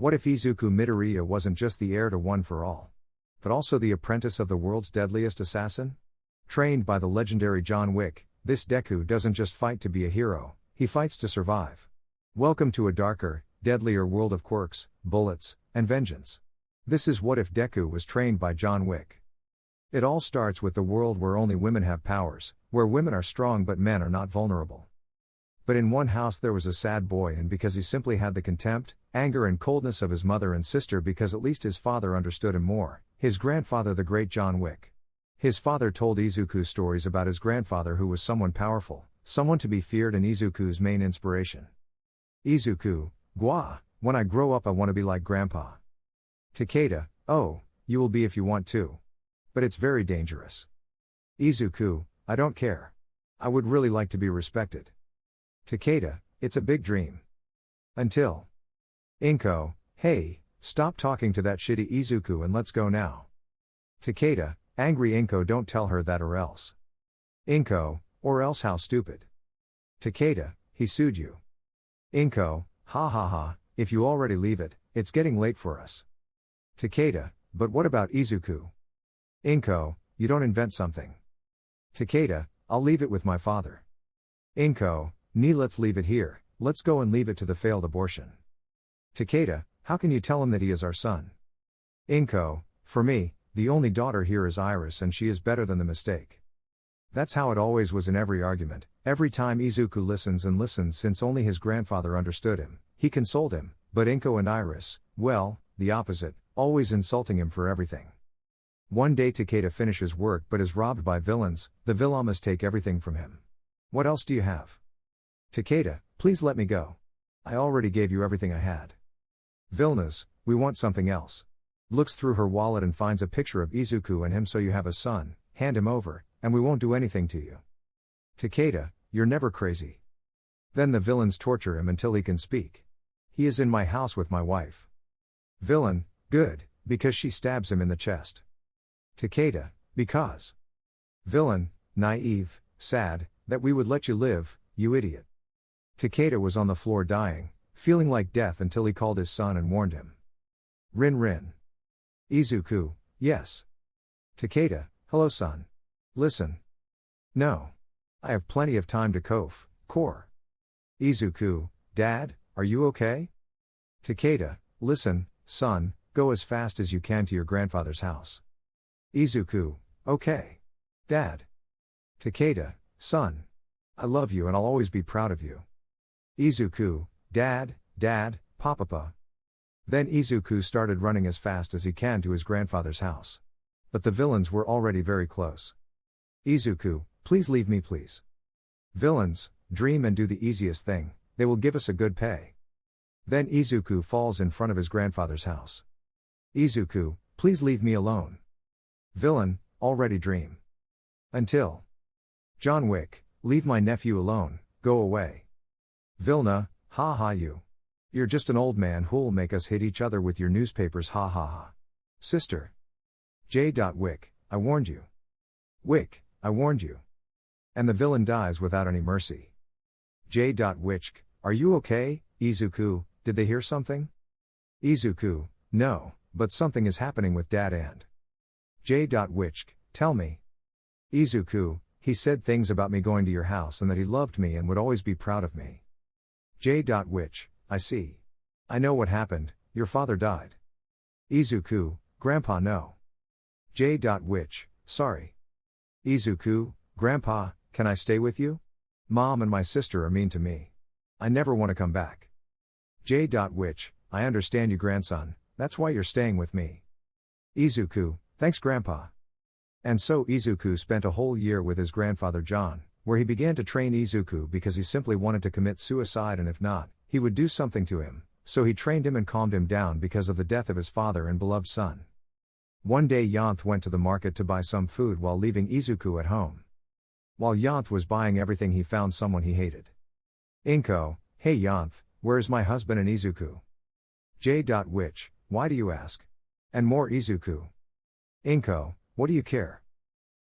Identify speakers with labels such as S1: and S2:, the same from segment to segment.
S1: What if Izuku Midoriya wasn't just the heir to One for All, but also the apprentice of the world's deadliest assassin? Trained by the legendary John Wick, this Deku doesn't just fight to be a hero, he fights to survive. Welcome to a darker, deadlier world of quirks, bullets, and vengeance. This is What If Deku was trained by John Wick. It all starts with the world where only women have powers, where women are strong but men are not vulnerable. But in one house there was a sad boy, and because he simply had the contempt, anger and coldness of his mother and sister, because at least his father understood him more, his grandfather the great John Wick. His father told Izuku stories about his grandfather, who was someone powerful, someone to be feared, and Izuku's main inspiration. Izuku, Gwa, when I grow up I want to be like Grandpa. Takeda, oh, you will be if you want to. But it's very dangerous. Izuku, I don't care. I would really like to be respected. Takeda, it's a big dream. Until Inko, hey, stop talking to that shitty Izuku and let's go now. Takeda, angry Inko, don't tell her that or else. Inko, or else how stupid. Takeda, he sued you. Inko, ha ha ha, if you already leave it, it's getting late for us. Takeda, but what about Izuku? Inko, you don't invent something. Takeda, I'll leave it with my father. Inko, nee, let's leave it here, let's go and leave it to the failed abortion. Takeda, how can you tell him that he is our son? Inko, for me, the only daughter here is Iris and she is better than the mistake. That's how it always was in every argument. Every time Izuku listens and listens, since only his grandfather understood him, he consoled him, but Inko and Iris, well, the opposite, always insulting him for everything. One day Takeda finishes work but is robbed by villains. The villains take everything from him. What else do you have? Takeda, please let me go. I already gave you everything I had. Villains, we want something else. Looks through her wallet and finds a picture of Izuku and him. So you have a son, hand him over, and we won't do anything to you. Takeda, you're never crazy. Then the villains torture him until he can speak. He is in my house with my wife. Villain, good, because she stabs him in the chest. Takeda, because. Villain, naive, sad, that we would let you live, you idiot. Takeda was on the floor dying, feeling like death, until he called his son and warned him. Rin. Izuku, yes. Takeda, hello son. Listen. No. I have plenty of time to core. Izuku, Dad, are you okay? Takeda, listen, son, go as fast as you can to your grandfather's house. Izuku, okay. Dad. Takeda, son. I love you and I'll always be proud of you. Izuku, Dad, Papa. Then Izuku started running as fast as he can to his grandfather's house. But the villains were already very close. Izuku, please leave me please. Villains, dream and do the easiest thing, they will give us a good pay. Then Izuku falls in front of his grandfather's house. Izuku, please leave me alone. Villain, already dream. Until John Wick, leave my nephew alone, go away. Vilna, ha ha You're just an old man who'll make us hit each other with your newspapers, ha ha ha. Sister. J. Wick, I warned you. Wick, I warned you. And the villain dies without any mercy. J. Wick, are you okay, Izuku, did they hear something? Izuku, no, but something is happening with Dad and J. Wick, tell me. Izuku, he said things about me going to your house and that he loved me and would always be proud of me. J. Wick, I see. I know what happened, your father died. Izuku, Grandpa no. J. Wick, sorry. Izuku, Grandpa, can I stay with you? Mom and my sister are mean to me. I never want to come back. J. Wick, I understand you grandson, that's why you're staying with me. Izuku, thanks Grandpa. And so Izuku spent a whole year with his grandfather John, where he began to train Izuku because he simply wanted to commit suicide, and if not, he would do something to him, so he trained him and calmed him down because of the death of his father and beloved son. One day Yanth went to the market to buy some food while leaving Izuku at home. While Yanth was buying everything, he found someone he hated. Inko, hey Yanth, where is my husband and Izuku? J. Wick, why do you ask? And more Izuku. Inko, what do you care?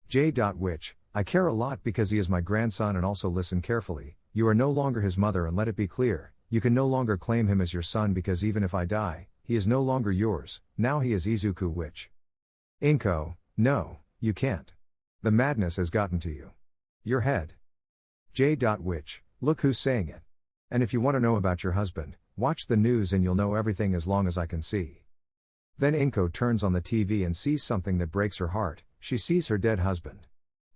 S1: J. Wick, I care a lot because he is my grandson, and also listen carefully, you are no longer his mother, and let it be clear, you can no longer claim him as your son because even if I die, he is no longer yours, now he is Izuku Witch. Inko, no, you can't. The madness has gotten to you. Your head. J. Witch, look who's saying it. And if you want to know about your husband, watch the news and you'll know everything as long as I can see. Then Inko turns on the TV and sees something that breaks her heart. She sees her dead husband.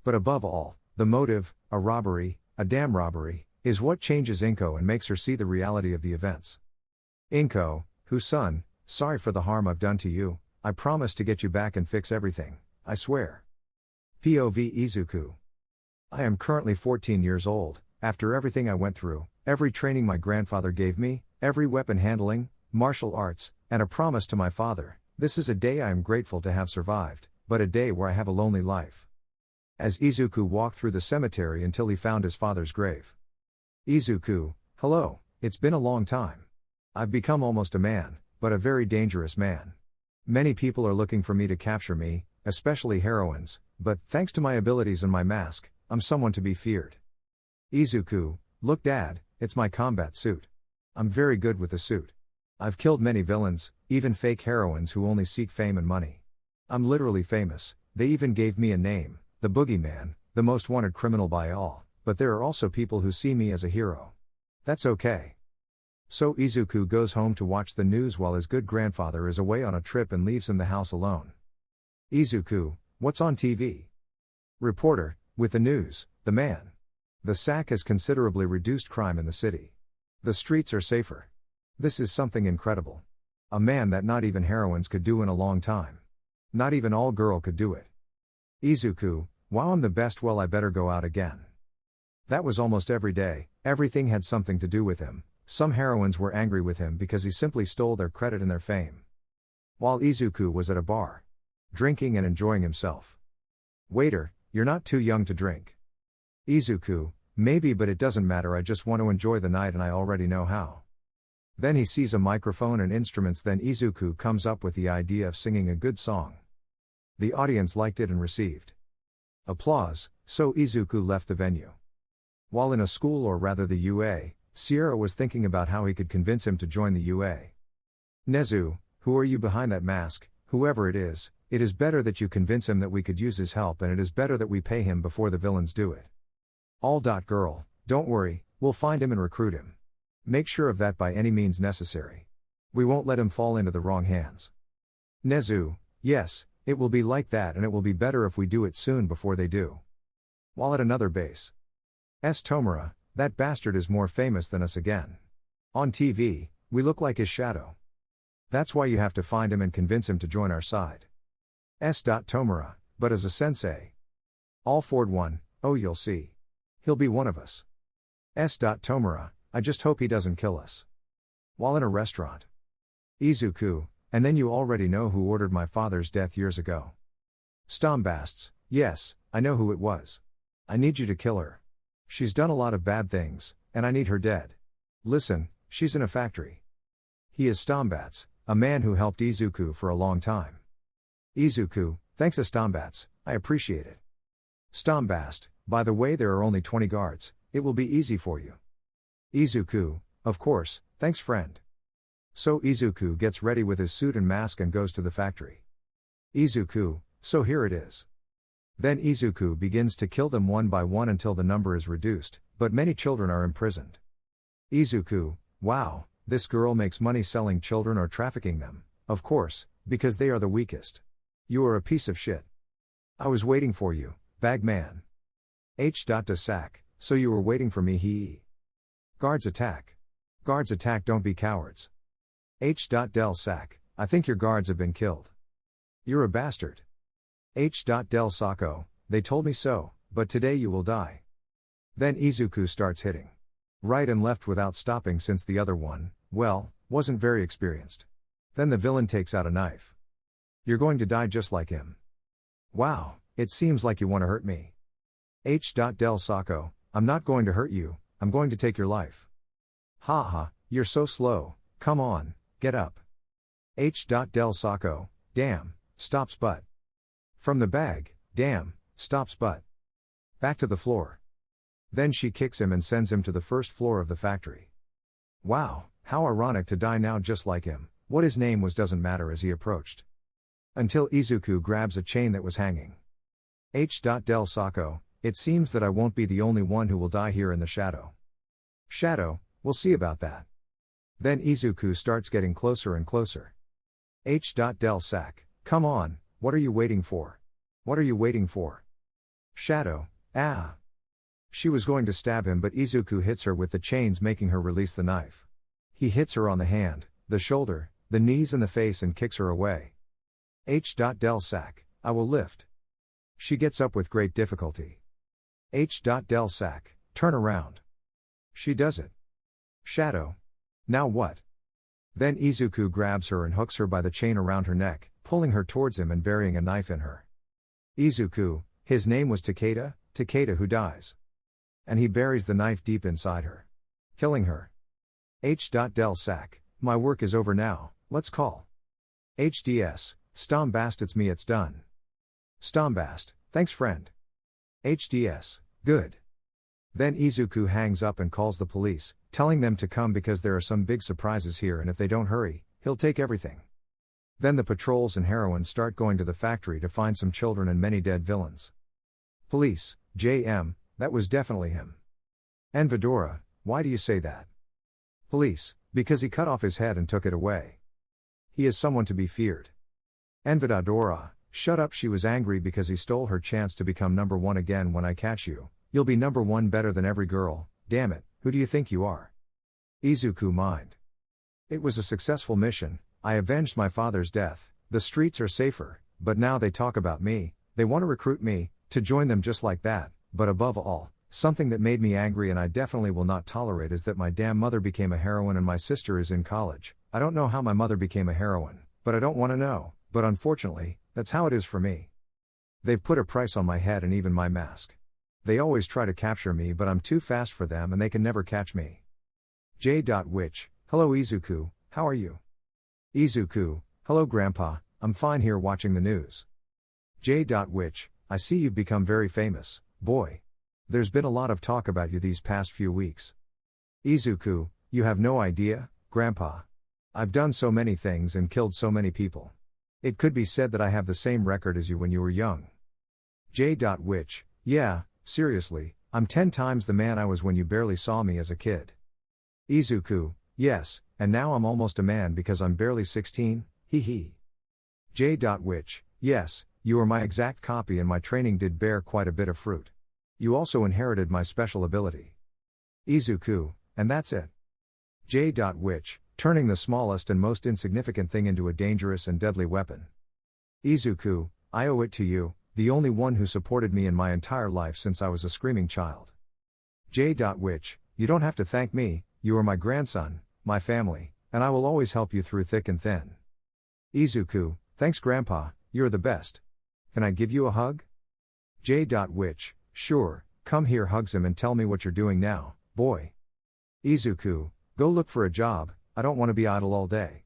S1: But above all, the motive, a robbery, a damn robbery, is what changes Inko and makes her see the reality of the events. Inko, whose son, sorry for the harm I've done to you, I promise to get you back and fix everything, I swear. POV Izuku. I am currently 14 years old, after everything I went through, every training my grandfather gave me, every weapon handling, martial arts, and a promise to my father, this is a day I am grateful to have survived, but a day where I have a lonely life. As Izuku walked through the cemetery until he found his father's grave. Izuku, hello, it's been a long time. I've become almost a man, but a very dangerous man. Many people are looking for me to capture me, especially heroines, but thanks to my abilities and my mask, I'm someone to be feared. Izuku, look dad, it's my combat suit. I'm very good with the suit. I've killed many villains, even fake heroines who only seek fame and money. I'm literally famous, they even gave me a name, the Boogeyman, the most wanted criminal by all, but there are also people who see me as a hero. That's okay. So Izuku goes home to watch the news while his good grandfather is away on a trip and leaves him the house alone. Izuku, what's on TV? Reporter, with the news, the man. The sack has considerably reduced crime in the city. The streets are safer. This is something incredible. A man that not even heroines could do in a long time. Not even all girl could do it. Izuku, wow, I'm the best, well I better go out again. That was almost every day, everything had something to do with him. Some heroines were angry with him because he simply stole their credit and their fame. While Izuku was at a bar, drinking and enjoying himself. Waiter, you're not too young to drink. Izuku, maybe, but it doesn't matter, I just want to enjoy the night and I already know how. Then he sees a microphone and instruments, then Izuku comes up with the idea of singing a good song. The audience liked it and received applause, so Izuku left the venue. While in a school, or rather the UA, Sierra was thinking about how he could convince him to join the UA. Nezu, who are you behind that mask, whoever it is better that you convince him that we could use his help, and it is better that we pay him before the villains do it. All. Girl, don't worry, we'll find him and recruit him. Make sure of that by any means necessary. We won't let him fall into the wrong hands. Nezu, yes, it will be like that, and it will be better if we do it soon before they do. While at another base. Tomura, that bastard is more famous than us again. On TV, we look like his shadow. That's why you have to find him and convince him to join our side. Tomura, but as a sensei. All Ford 1, oh you'll see. He'll be one of us. Tomura, I just hope he doesn't kill us. While in a restaurant. Izuku, and then you already know who ordered my father's death years ago. Stombasts, yes, I know who it was. I need you to kill her. She's done a lot of bad things, and I need her dead. Listen, she's in a factory. He is Stombats, a man who helped Izuku for a long time. Izuku, thanks Stombats, I appreciate it. Stombast, by the way, there are only 20 guards, it will be easy for you. Izuku, of course, thanks friend. So Izuku gets ready with his suit and mask and goes to the factory. Izuku, so here it is. Then Izuku begins to kill them one by one until the number is reduced, but many children are imprisoned. Izuku, wow, this girl makes money selling children or trafficking them, of course, because they are the weakest. You are a piece of shit. I was waiting for you, bagman. De sack, so you were waiting for me, he. Guards attack. Guards attack, don't be cowards. Del sack, I think your guards have been killed. You're a bastard. Del Sacco, they told me so, but today you will die. Then Izuku starts hitting right and left without stopping since the other one, well, wasn't very experienced. Then the villain takes out a knife. You're going to die just like him. Wow, it seems like you want to hurt me. Del Sacco, I'm not going to hurt you, I'm going to take your life. Ha, you're so slow, come on, get up. Del Sacco, damn, stops butt. From the bag, damn, stops butt. Back to the floor. Then she kicks him and sends him to the first floor of the factory. Wow, how ironic to die now just like him, What his name was doesn't matter as he approached. Until Izuku grabs a chain that was hanging. Del Sacco, it seems that I won't be the only one who will die here in the shadow. Shadow, we'll see about that. Then Izuku starts getting closer and closer. Del Sac, come on, what are you waiting for? What are you waiting for? Shadow, ah. She was going to stab him, but Izuku hits her with the chains, making her release the knife. He hits her on the hand, the shoulder, the knees and the face and kicks her away. Del Sac, I will lift. She gets up with great difficulty. Del Sac, turn around. She does it. Shadow. Now what? Then Izuku grabs her and hooks her by the chain around her neck, pulling her towards him and burying a knife in her. Izuku, his name was Takeda who dies. And he buries the knife deep inside her. Killing her. Del Sac, my work is over now, let's call. Stombast, it's me, it's done. Stombast, thanks friend. Good. Then Izuku hangs up and calls the police, telling them to come because there are some big surprises here and if they don't hurry, he'll take everything. Then the patrols and heroines start going to the factory to find some children and many dead villains. Police, JM, that was definitely him. And Vidora, why do you say that? Police, because he cut off his head and took it away. He is someone to be feared. And Vidora, shut up, she was angry because he stole her chance to become number one again. When I catch you, you'll be number one better than every girl, damn it, who do you think you are? Izuku mind. It was a successful mission, I avenged my father's death, the streets are safer, but now they talk about me, they want to recruit me, to join them just like that, but above all, something that made me angry and I definitely will not tolerate is that my damn mother became a heroine and my sister is in college. I don't know how my mother became a heroine, but I don't want to know, but unfortunately, that's how it is for me. They've put a price on my head and even my mask. They always try to capture me but I'm too fast for them and they can never catch me. Witch, hello Izuku, how are you? Izuku, hello Grandpa, I'm fine here watching the news. Witch, I see you've become very famous, boy. There's been a lot of talk about you these past few weeks. Izuku, you have no idea, Grandpa. I've done so many things and killed so many people. It could be said that I have the same record as you when you were young. Witch, yeah, seriously, I'm 10 times the man I was when you barely saw me as a kid. Izuku, yes, and now I'm almost a man because I'm barely 16, hee hee. Witch, yes, you are my exact copy and my training did bear quite a bit of fruit. You also inherited my special ability. Izuku, and that's it. Witch, turning the smallest and most insignificant thing into a dangerous and deadly weapon. Izuku, I owe it to you, the only one who supported me in my entire life since I was a screaming child. Witch, you don't have to thank me, you are my grandson, my family, and I will always help you through thick and thin. Izuku, thanks Grandpa, you're the best. Can I give you a hug? Witch, sure, come here, hugs him and tell me what you're doing now, boy. Izuku, go look for a job, I don't want to be idle all day.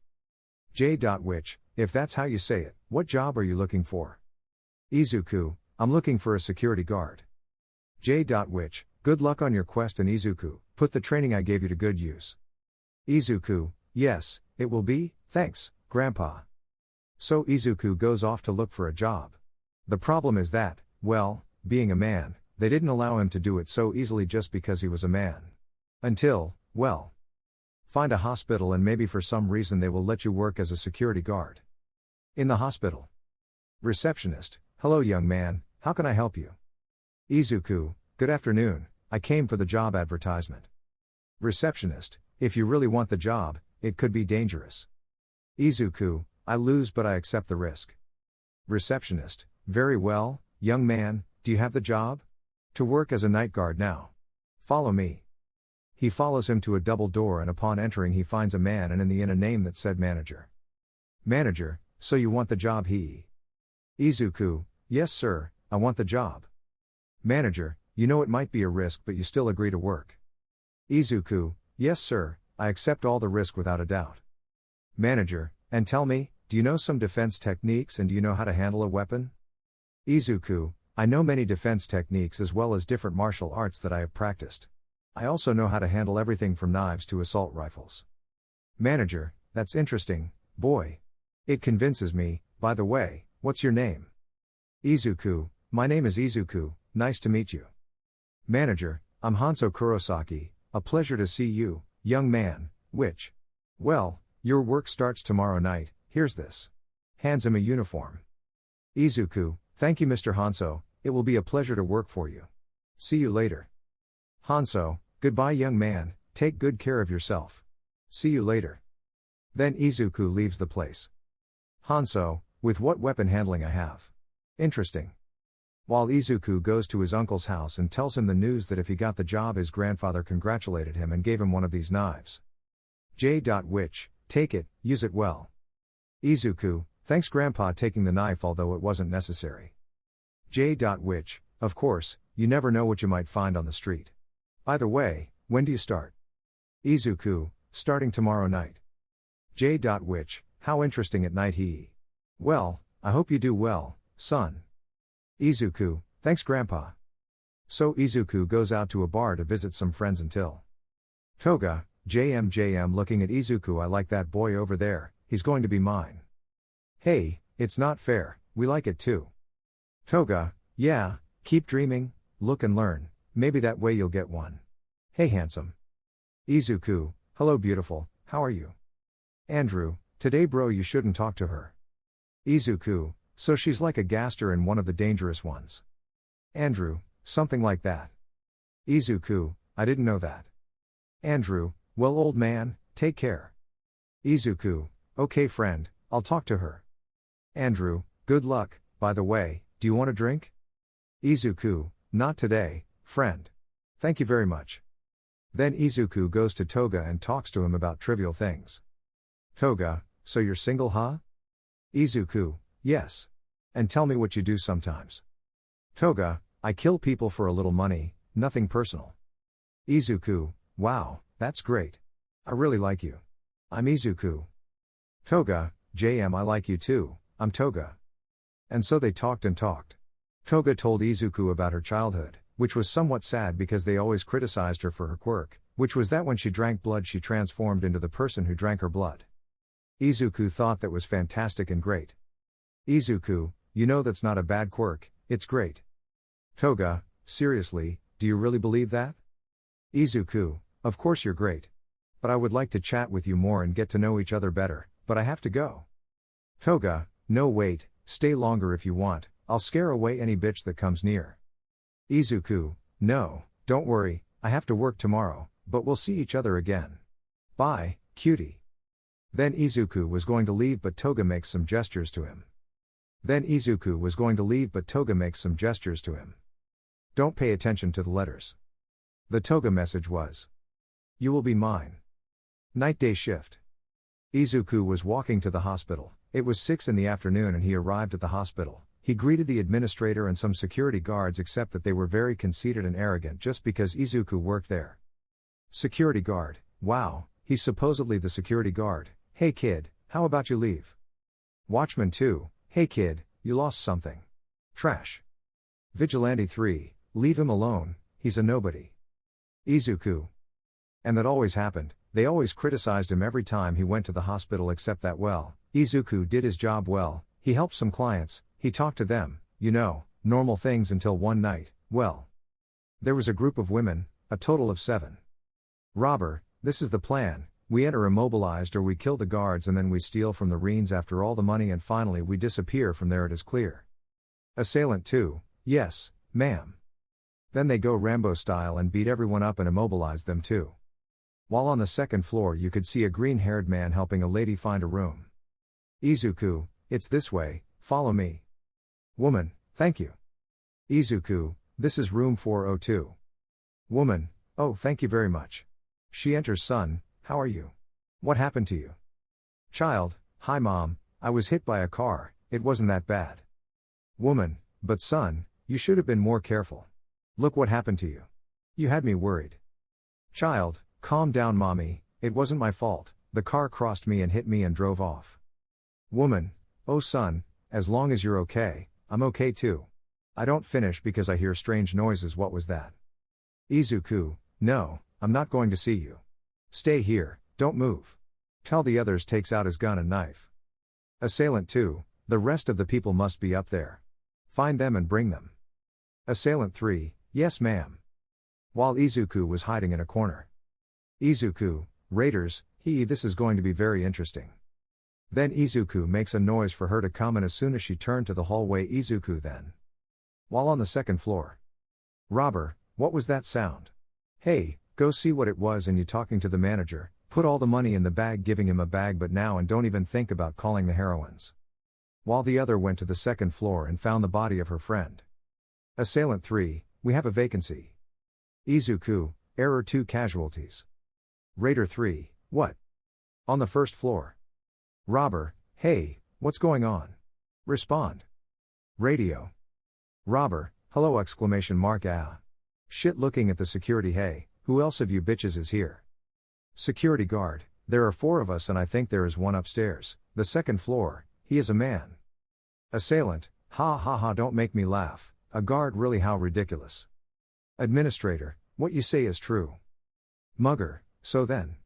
S1: Witch, if that's how you say it, what job are you looking for? Izuku, I'm looking for a security guard. Witch, good luck on your quest and Izuku, put the training I gave you to good use. Izuku, yes, it will be, thanks, Grandpa. So Izuku goes off to look for a job. The problem is that, well, being a man, they didn't allow him to do it so easily just because he was a man. Until, well, find a hospital and maybe for some reason they will let you work as a security guard. In the hospital. Receptionist, hello young man, how can I help you? Izuku, good afternoon, I came for the job advertisement. Receptionist, if you really want the job, it could be dangerous. Izuku, I lose but I accept the risk. Receptionist, very well, young man, do you have the job? To work as a night guard now. Follow me. He follows him to a double door and upon entering he finds a man and in the inn a name that said manager. Manager, so you want the job he? Izuku, yes sir, I want the job. Manager, you know it might be a risk but you still agree to work. Izuku, yes sir, I accept all the risk without a doubt. Manager, and tell me, do you know some defense techniques and do you know how to handle a weapon? Izuku, I know many defense techniques as well as different martial arts that I have practiced. I also know how to handle everything from knives to assault rifles. Manager, that's interesting, boy. It convinces me. By the way, what's your name? Izuku, my name is Izuku, nice to meet you. Manager, I'm Hanzo Kurosaki, a pleasure to see you, young man, which? Well, your work starts tomorrow night, here's this. Hands him a uniform. Izuku, thank you Mr. Hanzo, it will be a pleasure to work for you. See you later. Hanzo, goodbye young man, take good care of yourself. See you later. Then Izuku leaves the place. Hanzo, with what weapon handling I have. Interesting. While Izuku goes to his uncle's house and tells him the news that if he got the job his grandfather congratulated him and gave him one of these knives. Which, take it, use it well. Izuku, thanks grandpa taking the knife although it wasn't necessary. Which, of course, you never know what you might find on the street. By the way, when do you start? Izuku, starting tomorrow night. Which, how interesting at night he. Well, I hope you do well, son. Izuku, thanks grandpa. So Izuku goes out to a bar to visit some friends until Toga, JM looking at Izuku, I like that boy over there, he's going to be mine. Hey, it's not fair, we like it too. Toga, yeah, keep dreaming, look and learn, maybe that way you'll get one. Hey handsome. Izuku, hello beautiful, how are you? Andrew, today bro you shouldn't talk to her. Izuku, so she's like a gaster and one of the dangerous ones. Andrew, something like that. Izuku, I didn't know that. Andrew, well old man, take care. Izuku, okay friend, I'll talk to her. Andrew, good luck, by the way, do you want a drink? Izuku, not today, friend. Thank you very much. Then Izuku goes to Toga and talks to him about trivial things. Toga, so you're single huh? Izuku, yes. And tell me what you do sometimes. Toga, I kill people for a little money, nothing personal. Izuku, wow, that's great. I really like you. I'm Izuku. Toga, JM I like you too, I'm Toga. And so they talked and talked. Toga told Izuku about her childhood, which was somewhat sad because they always criticized her for her quirk, which was that when she drank blood she transformed into the person who drank her blood. Izuku thought that was fantastic and great. Izuku, you know that's not a bad quirk, it's great. Toga, seriously, do you really believe that? Izuku, of course you're great. But I would like to chat with you more and get to know each other better, but I have to go. Toga, no wait, stay longer if you want, I'll scare away any bitch that comes near. Izuku, no, don't worry, I have to work tomorrow, but we'll see each other again. Bye, cutie. Then Izuku was going to leave but Toga makes some gestures to him. Don't pay attention to the letters. The Toga message was. You will be mine. Night day shift. Izuku was walking to the hospital. It was 6 in the afternoon and he arrived at the hospital. He greeted the administrator and some security guards except that they were very conceited and arrogant just because Izuku worked there. Security guard, wow, he's supposedly the security guard. Hey kid, how about you leave? Watchman 2, hey kid, you lost something. Trash. Vigilante 3, leave him alone, he's a nobody. Izuku. And that always happened, they always criticized him every time he went to the hospital except that well, Izuku did his job well, he helped some clients, he talked to them, normal things until one night, well. There was a group of women, a total of 7. Robber, this is the plan. We enter immobilized or we kill the guards and then we steal from the Reens after all the money and finally we disappear from there, it is clear. Assailant 2, yes, ma'am. Then they go Rambo style and beat everyone up and immobilize them too. While on the second floor you could see a green-haired man helping a lady find a room. Izuku, it's this way, follow me. Woman, thank you. Izuku, this is room 402. Woman, oh thank you very much. She enters. Son, how are you? What happened to you? Child, hi mom, I was hit by a car, it wasn't that bad. Woman, but son, you should have been more careful. Look what happened to you. You had me worried. Child, calm down mommy, it wasn't my fault, the car crossed me and hit me and drove off. Woman, oh son, as long as you're okay, I'm okay too. I don't finish because I hear strange noises. What was that? Izuku, no, I'm not going to see you. Stay here, don't move. Tell the others takes out his gun and knife. Assailant 2, the rest of the people must be up there. Find them and bring them. Assailant 3, yes ma'am. While Izuku was hiding in a corner. Izuku, raiders, this is going to be very interesting. Then Izuku makes a noise for her to come, and as soon as she turned to the hallway, Izuku then. While on the second floor. Robber, what was that sound? Hey, go see what it was, and you talking to the manager, put all the money in the bag, giving him a bag but now, and don't even think about calling the heroines. While the other went to the second floor and found the body of her friend. Assailant 3, we have a vacancy. Izuku, error 2 casualties. Raider 3, what? On the first floor. Robber, hey, what's going on? Respond. Radio. Robber, hello exclamation mark ah. Shit, looking at the security, hey, who else of you bitches is here? Security guard, there are 4 of us and I think there is one upstairs, the second floor, he is a man. Assailant, ha ha ha, don't make me laugh, a guard, really, how ridiculous. Administrator, what you say is true. Mugger, so then.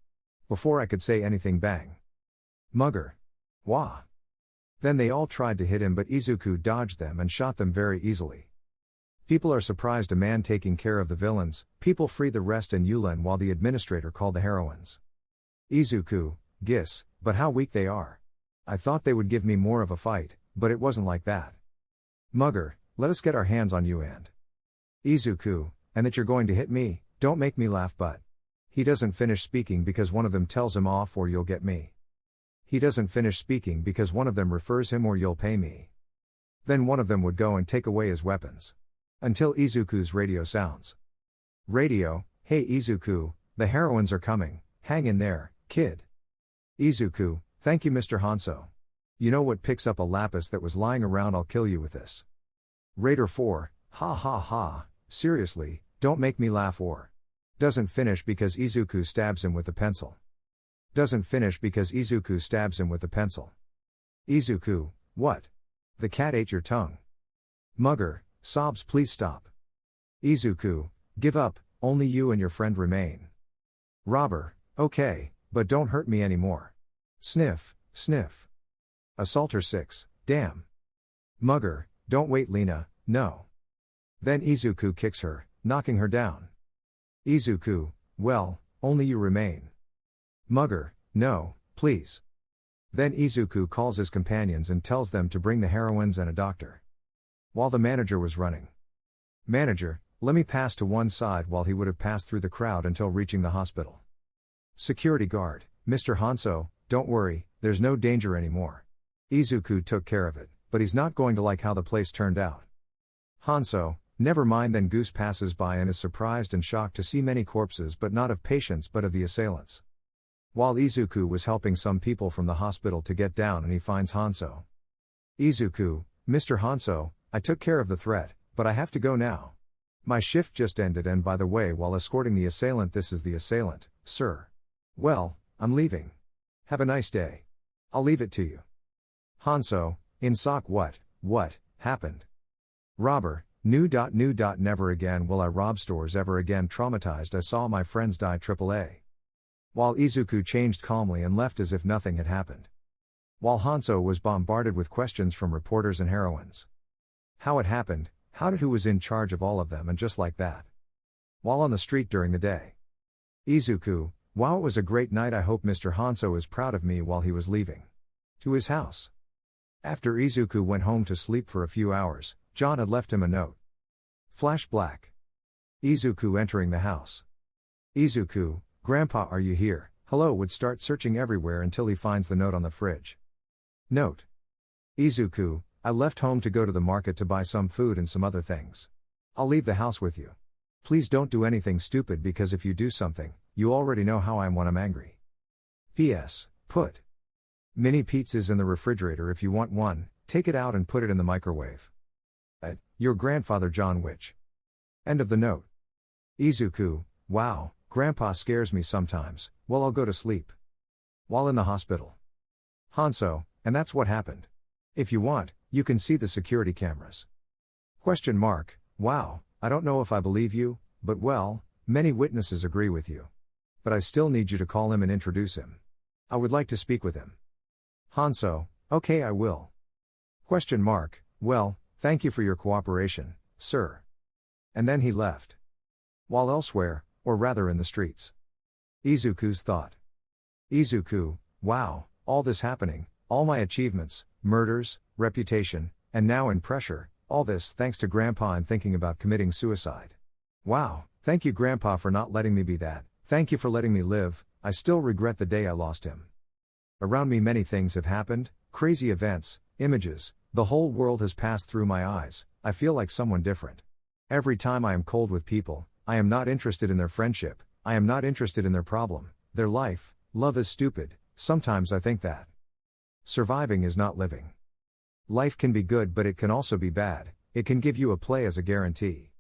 S1: Before I could say anything, bang. Mugger. Wah. Then they all tried to hit him, but Izuku dodged them and shot them very easily. People are surprised a man taking care of the villains, people free the rest and Yulen while the administrator called the heroines. Izuku, Gis, but how weak they are. I thought they would give me more of a fight, but it wasn't like that. Mugger, let us get our hands on you and. Izuku, and that you're going to hit me, don't make me laugh, but. He doesn't finish speaking because one of them tells him off, or you'll get me. He doesn't finish speaking because one of them refers him, or you'll pay me. Then one of them would go and take away his weapons. Until Izuku's radio sounds. Radio, hey Izuku, the heroines are coming, hang in there, kid. Izuku, thank you Mr. Hanso. You know what, picks up a lapis that was lying around, I'll kill you with this. Raider 4, ha ha ha, seriously, don't make me laugh, or. Doesn't finish because Izuku stabs him with the pencil. Doesn't finish because Izuku stabs him with the pencil. Izuku, what? The cat ate your tongue. Mugger, sobs, please stop. Izuku, give up, only you and your friend remain. Robber, okay, but don't hurt me anymore. Sniff, sniff. Assaulter 6, damn. Mugger, don't wait Lena, no. Then Izuku kicks her, knocking her down. Izuku, well, only you remain. Mugger, no, please. Then Izuku calls his companions and tells them to bring the heroines and a doctor. While the manager was running. Manager, let me pass to one side, while he would have passed through the crowd until reaching the hospital. Security guard, Mr. Hanso, don't worry, there's no danger anymore. Izuku took care of it, but he's not going to like how the place turned out. Hanso, never mind. Then Goose passes by and is surprised and shocked to see many corpses, but not of patients but of the assailants. While Izuku was helping some people from the hospital to get down, and he finds Hanso. Izuku, Mr. Hanso, I took care of the threat, but I have to go now. My shift just ended, and by the way, while escorting the assailant, this is the assailant, sir. Well, I'm leaving. Have a nice day. I'll leave it to you. Hanso, in shock, what happened? Robber, never again will I rob stores ever again. Traumatized, I saw my friends die. AAA. While Izuku changed calmly and left as if nothing had happened. While Hanso was bombarded with questions from reporters and heroines. How it happened, who was in charge of all of them, and just like that. While on the street during the day. Izuku, wow, it was a great night. I hope Mr. Hanso is proud of me. While he was leaving. To his house. After Izuku went home to sleep for a few hours, John had left him a note. Flash black. Izuku entering the house. Izuku, Grandpa, are you here? Hello. Would start searching everywhere until he finds the note on the fridge. Note. Izuku, I left home to go to the market to buy some food and some other things. I'll leave the house with you. Please don't do anything stupid, because if you do something, you already know how I am when I'm angry. P.S. Put mini pizzas in the refrigerator. If you want one, take it out and put it in the microwave. Your grandfather John Witch. End of the note. Izuku, wow, Grandpa scares me sometimes. Well, I'll go to sleep. While in the hospital. Hanso, and that's what happened. If you want, you can see the security cameras. Question mark, wow, I don't know if I believe you, but well, many witnesses agree with you. But I still need you to call him and introduce him. I would like to speak with him. Hanzo, okay, I will. Question mark, well, thank you for your cooperation, sir. And then he left. While elsewhere, or rather in the streets. Izuku's thought. Izuku, wow, all this happening, all my achievements, murders, reputation, and now in pressure, all this thanks to Grandpa and thinking about committing suicide. Wow, thank you Grandpa for not letting me be that, thank you for letting me live, I still regret the day I lost him. Around me many things have happened, crazy events, images, the whole world has passed through my eyes, I feel like someone different. Every time I am cold with people, I am not interested in their friendship, I am not interested in their problem, their life, love is stupid, sometimes I think that. Surviving is not living. Life can be good but it can also be bad, it can give you a play as a guarantee.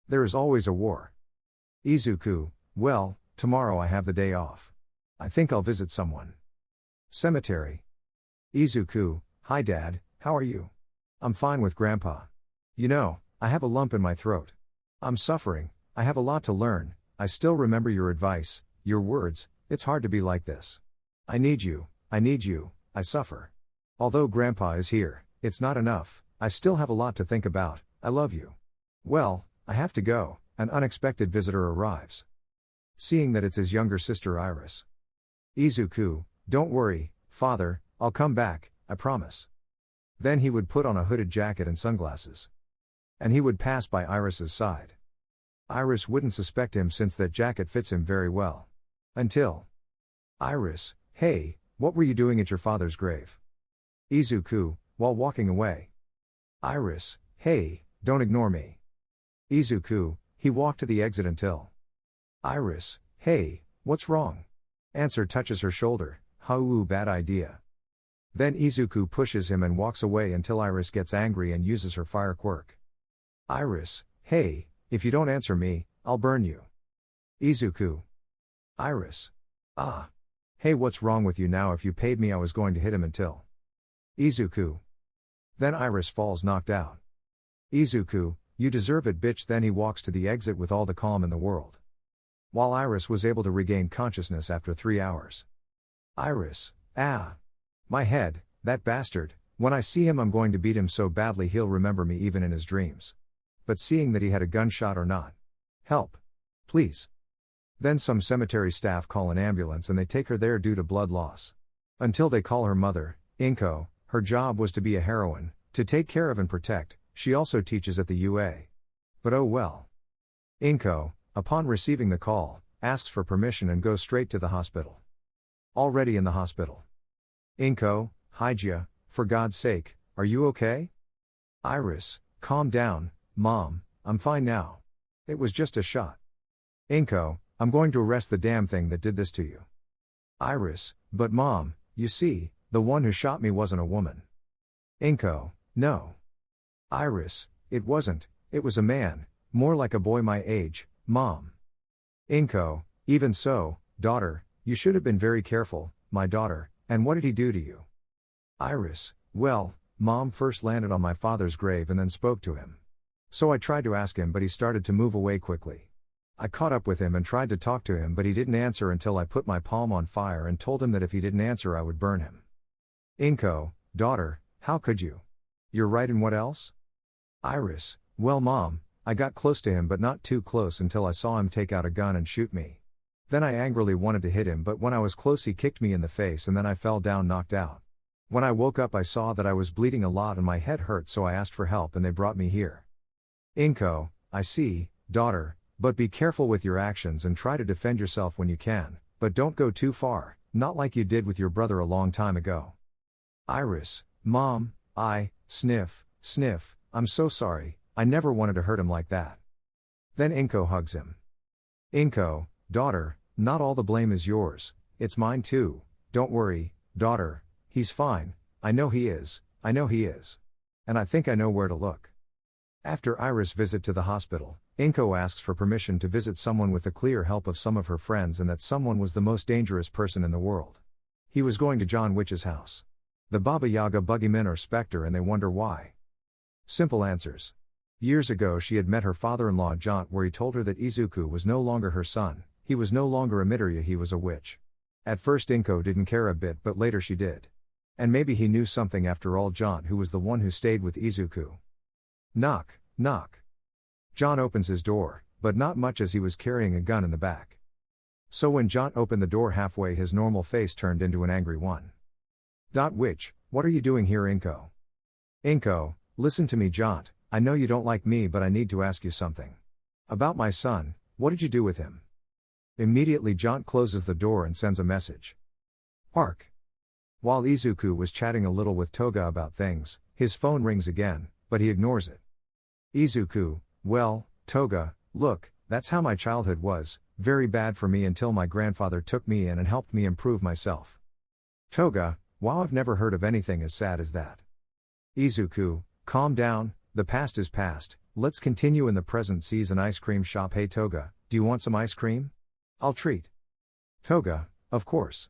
S1: There is always a war. Izuku, well, tomorrow I have the day off. I think I'll visit someone. Cemetery. Izuku, hi Dad, how are you? I'm fine with Grandpa. You know, I have a lump in my throat. I'm suffering, I have a lot to learn, I still remember your advice, your words, it's hard to be like this. I need you, I suffer. Although Grandpa is here, it's not enough, I still have a lot to think about, I love you. Well, I have to go, an unexpected visitor arrives. Seeing that it's his younger sister Iris. Izuku, don't worry, Father, I'll come back, I promise. Then he would put on a hooded jacket and sunglasses. And he would pass by Iris's side. Iris wouldn't suspect him since that jacket fits him very well. Until. Iris, hey, what were you doing at your father's grave? Izuku, while walking away. Iris, hey, don't ignore me. Izuku, he walked to the exit until. Iris, hey, what's wrong? Answer touches her shoulder, bad idea. Then Izuku pushes him and walks away until Iris gets angry and uses her fire quirk. Iris, hey, if you don't answer me, I'll burn you. Izuku. Iris. Ah. Hey, what's wrong with you now? If you paid me I was going to hit him until. Izuku. Then Iris falls knocked out. Izuku, you deserve it bitch. Then he walks to the exit with all the calm in the world. While Iris was able to regain consciousness after 3 hours. Iris, my head, that bastard, when I see him I'm going to beat him so badly he'll remember me even in his dreams. But seeing that he had a gunshot or not. Help. Please. Then some cemetery staff call an ambulance and they take her there due to blood loss. Until they call her mother, Inko, her job was to be a heroine, to take care of and protect, she also teaches at the UA. But oh well. Inko, upon receiving the call, asks for permission and goes straight to the hospital. Already in the hospital. Inko, Hygia, for God's sake, are you okay? Iris, calm down, Mom, I'm fine now. It was just a shot. Inko, I'm going to arrest the damn thing that did this to you. Iris, but Mom, you see, the one who shot me wasn't a woman. Inko, no. Iris, it wasn't, it was a man, more like a boy my age, Mom. Inko, even so, daughter, you should have been very careful, my daughter, and what did he do to you? Iris, well, Mom first landed on my father's grave and then spoke to him. So I tried to ask him but he started to move away quickly. I caught up with him and tried to talk to him but he didn't answer until I put my palm on fire and told him that if he didn't answer I would burn him. Inko, daughter, how could you? You're right and what else? Iris, well Mom, I got close to him but not too close until I saw him take out a gun and shoot me. Then I angrily wanted to hit him but when I was close he kicked me in the face and then I fell down knocked out. When I woke up I saw that I was bleeding a lot and my head hurt so I asked for help and they brought me here. Inko, I see, daughter, but be careful with your actions and try to defend yourself when you can, but don't go too far, not like you did with your brother a long time ago. Iris, Mom, sniff, I'm so sorry, I never wanted to hurt him like that. Then Inko hugs him. Inko, daughter, not all the blame is yours, it's mine too, don't worry, daughter, he's fine, I know he is. And I think I know where to look. After Iris' visit to the hospital, Inko asks for permission to visit someone with the clear help of some of her friends and that someone was the most dangerous person in the world. He was going to John Witch's house. The Baba Yaga Buggyman or Spectre and they wonder why. Simple answers. Years ago she had met her father-in-law Jaunt where he told her that Izuku was no longer her son, he was no longer a Midoriya, he was a witch. At first Inko didn't care a bit, but later she did. And maybe he knew something after all. John, who was the one who stayed with Izuku. Knock, knock. John opens his door, but not much, as he was carrying a gun in the back. So when John opened the door halfway, his normal face turned into an angry one. Which, what are you doing here, Inko? Inko, listen to me, John. I know you don't like me, but I need to ask you something. About my son, what did you do with him? Immediately John closes the door and sends a message. Ark. While Izuku was chatting a little with Toga about things, his phone rings again, but he ignores it. Izuku, well, Toga, look, that's how my childhood was, very bad for me until my grandfather took me in and helped me improve myself. Toga, wow, I've never heard of anything as sad as that. Izuku, calm down, the past is past, let's continue in the present. Sees an ice cream shop. Hey Toga, do you want some ice cream? I'll treat. Toga, of course.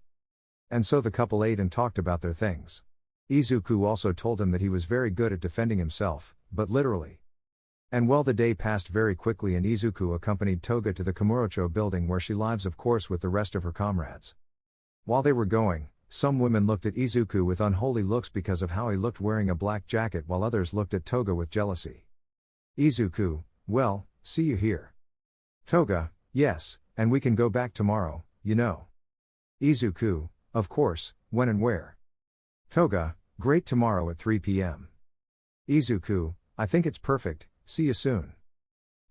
S1: And so the couple ate and talked about their things. Izuku also told him that he was very good at defending himself, but literally. And well, the day passed very quickly, and Izuku accompanied Toga to the Kamurocho building, where she lives, of course, with the rest of her comrades. While they were going, some women looked at Izuku with unholy looks because of how he looked wearing a black jacket, while others looked at Toga with jealousy. Izuku, well, see you here. Toga, yes, and we can go back tomorrow, you know. Izuku, of course, when and where? Toga, great, tomorrow at 3 p.m. Izuku, I think it's perfect, see you soon.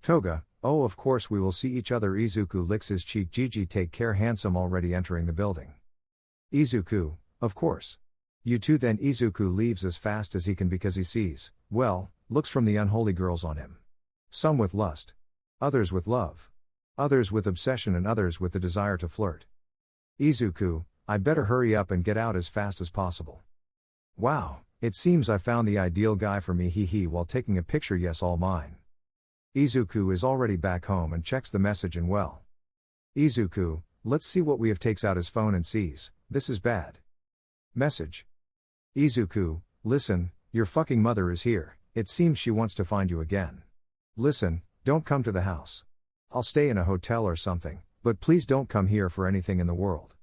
S1: Toga, oh, of course we will see each other. Izuku licks his cheek. Gigi, take care, handsome. Already entering the building. Izuku, of course. You too. Then Izuku leaves as fast as he can because he sees, well, looks from the unholy girls on him. Some with lust. Others with love. Others with obsession, and others with the desire to flirt. Izuku, I better hurry up and get out as fast as possible. Wow, it seems I found the ideal guy for me, hee while taking a picture. Yes, all mine. Izuku is already back home and checks the message, and well. Izuku, let's see what we have. Takes out his phone and sees, this is bad. Message. Izuku, listen, your fucking mother is here, it seems she wants to find you again. Listen, don't come to the house. I'll stay in a hotel or something, but please don't come here for anything in the world.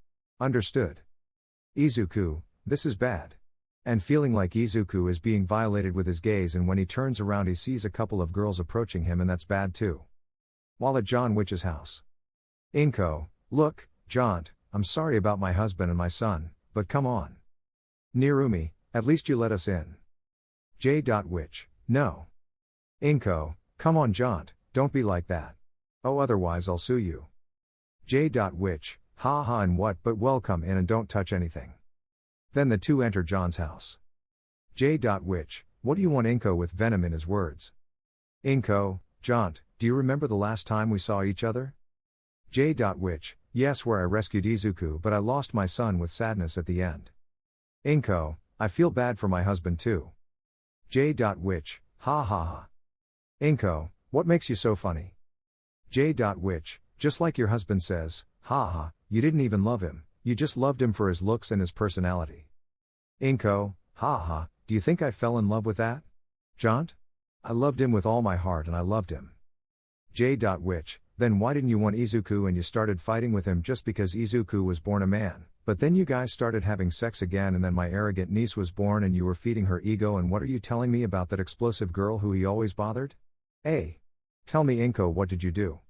S1: Understood? Izuku, this is bad. And feeling like Izuku is being violated with his gaze, and when he turns around he sees a couple of girls approaching him, and that's bad too. While at John Wich's house. Inko, look, John, I'm sorry about my husband and my son, but come on. Nirumi, at least you let us in. J. Wich, no. Inko, come on John, don't be like that. Oh, otherwise I'll sue you. J. Wich, ha ha, and what, but welcome in and don't touch anything. Then the two enter John's house. J. Wich, what do you want? Inko with venom in his words. Inko, John, do you remember the last time we saw each other? J. Wich, yes, where I rescued Izuku, but I lost my son with sadness at the end. Inko, I feel bad for my husband too. J. Wich, ha ha ha. Inko, what makes you so funny? J. Wich, just like your husband says, ha ha, you didn't even love him, you just loved him for his looks and his personality. Inko, ha ha, do you think I fell in love with that? John? I loved him with all my heart and I loved him. J. Wich, then why didn't you want Izuku and you started fighting with him just because Izuku was born a man, but then you guys started having sex again, and then my arrogant niece was born and you were feeding her ego, and what are you telling me about that explosive girl who he always bothered? Hey. Tell me Inko, what did you do?